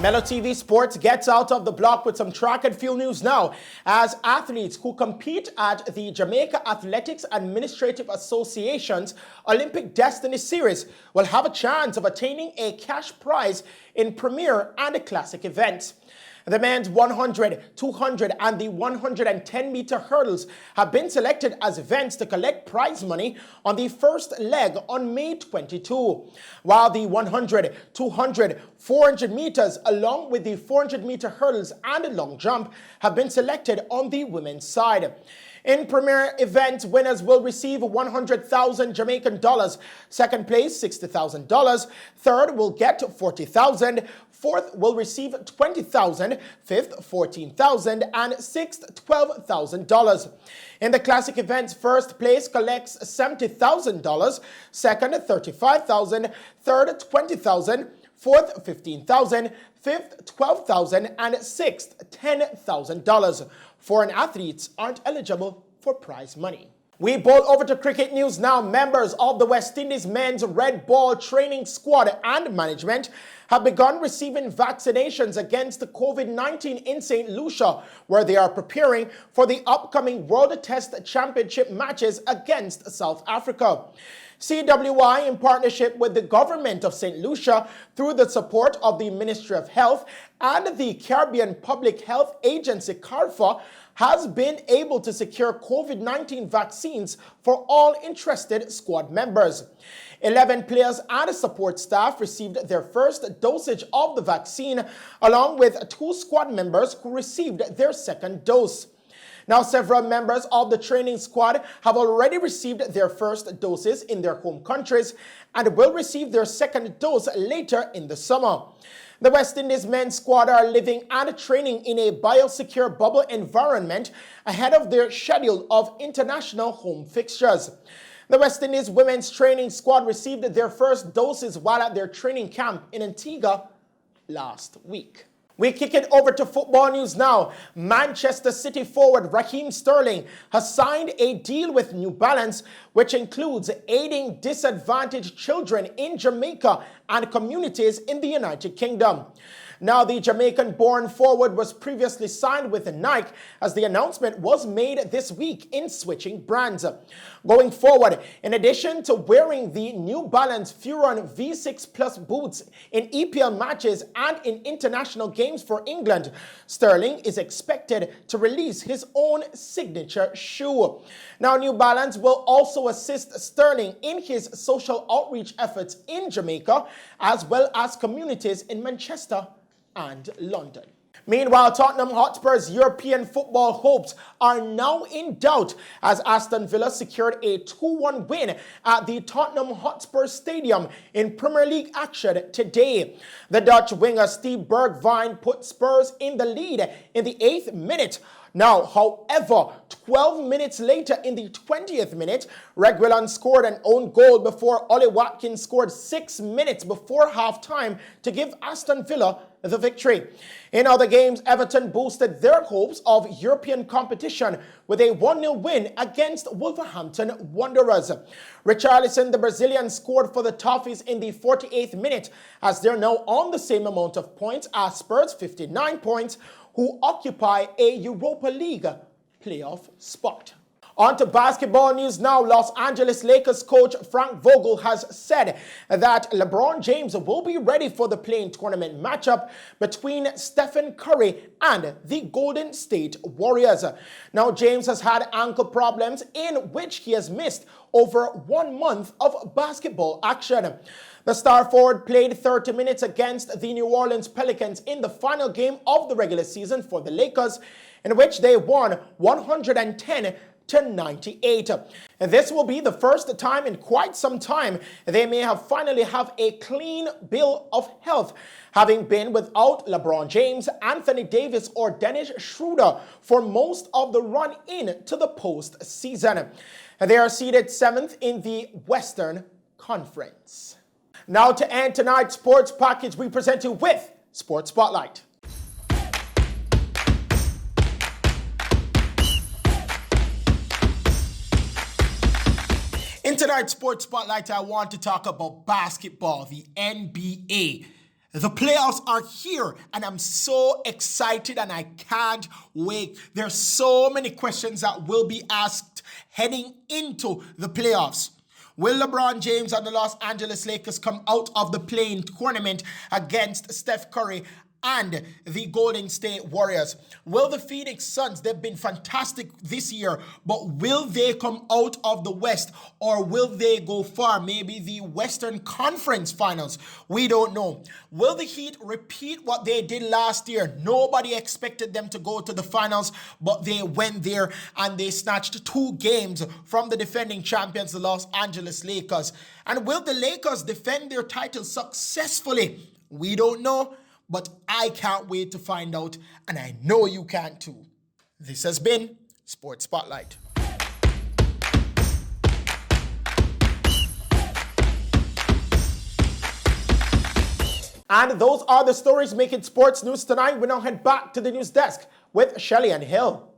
Mello Tv Sports gets out of the block with some track and field news now, as athletes who compete at the Jamaica Athletics Administrative Association's Olympic Destiny Series will have a chance of attaining a cash prize in premier and classic events. The men's 100, 200, and the 110-meter hurdles have been selected as events to collect prize money on the first leg on May 22, while the 100, 200, 400 meters, along with the 400-meter hurdles and long jump, have been selected on the women's side. In premier event, winners will receive 100,000 Jamaican dollars. Second place, $60,000. Third will get 40,000. Fourth will receive 20,000. Fifth, 14,000, and sixth, $12,000. In the classic events, first place collects $70,000. Second, 35,000. Third, 20,000. Fourth, 15,000. Fifth, 12,000, and sixth, $10,000. Foreign athletes aren't eligible for prize money. We bowl over to cricket news now. Members of the West Indies men's red ball training squad and management have begun receiving vaccinations against the COVID-19 in St. Lucia, where they are preparing for the upcoming World Test Championship matches against South Africa. CWI, in partnership with the government of St. Lucia, through the support of the Ministry of Health and the Caribbean Public Health Agency, CARFA, has been able to secure COVID-19 vaccines for all interested squad members. 11 players and support staff received their first dosage of the vaccine, along with 2 squad members who received their second dose. Now, several members of the training squad have already received their first doses in their home countries and will receive their second dose later in the summer. The West Indies men's squad are living and training in a biosecure bubble environment ahead of their schedule of international home fixtures. The West Indies women's training squad received their first doses while at their training camp in Antigua last week. We kick it over to football news now. Manchester City forward Raheem Sterling has signed a deal with New Balance, which includes aiding disadvantaged children in Jamaica and communities in the United Kingdom. Now, the Jamaican-born forward was previously signed with Nike, as the announcement was made this week in switching brands. Going forward, in addition to wearing the New Balance Furon V6 Plus boots in EPL matches and in international games for England, Sterling is expected to release his own signature shoe. Now, New Balance will also assist Sterling in his social outreach efforts in Jamaica, as well as communities in Manchester and London. Meanwhile, Tottenham Hotspur's European football hopes are now in doubt as Aston Villa secured a 2-1 win at the Tottenham Hotspur Stadium in Premier League action today. The Dutch winger Steve Bergwijn put Spurs in the lead in the 8th minute. Now, however, 12 minutes later in the 20th minute, Reguilon scored an own goal before Ollie Watkins scored 6 minutes before halftime to give Aston Villa the victory. In other games, Everton boosted their hopes of European competition with a 1-0 win against Wolverhampton Wanderers. Richarlison, the Brazilian, scored for the Toffees in the 48th minute, as they're now on the same amount of points as Spurs, 59 points, who occupy a Europa League playoff spot. On to basketball news now. Los Angeles Lakers coach Frank Vogel has said that LeBron James will be ready for the play-in tournament matchup between Stephen Curry and the Golden State Warriors. Now, James has had ankle problems in which he has missed over 1 month of basketball action. The star forward played 30 minutes against the New Orleans Pelicans in the final game of the regular season for the Lakers, in which they won 110-98. This will be the first time in quite some time they may finally have a clean bill of health, having been without LeBron James, Anthony Davis, or Dennis Schroeder for most of the run in to the postseason. They are seated 7th in the Western Conference. Now, to end tonight's sports package, we present you with Sports Spotlight. In tonight's Sports Spotlight, I want to talk about basketball, the NBA. The playoffs are here, and I'm so excited and I can't wait. There's so many questions that will be asked heading into the playoffs. Will LeBron James and the Los Angeles Lakers come out of the play-in tournament against Steph Curry and the Golden State Warriors? Will the Phoenix Suns, they've been fantastic this year, but will they come out of the West, or will they go far? Maybe the Western Conference Finals. We don't know. Will the Heat repeat what they did last year? Nobody expected them to go to the finals, but they went there and they snatched 2 games from the defending champions, the Los Angeles Lakers. And will the Lakers defend their title successfully? We don't know. But I can't wait to find out, and I know you can too. This has been Sports Spotlight. And those are the stories making sports news tonight. We now head back to the news desk with Shelly and Hill.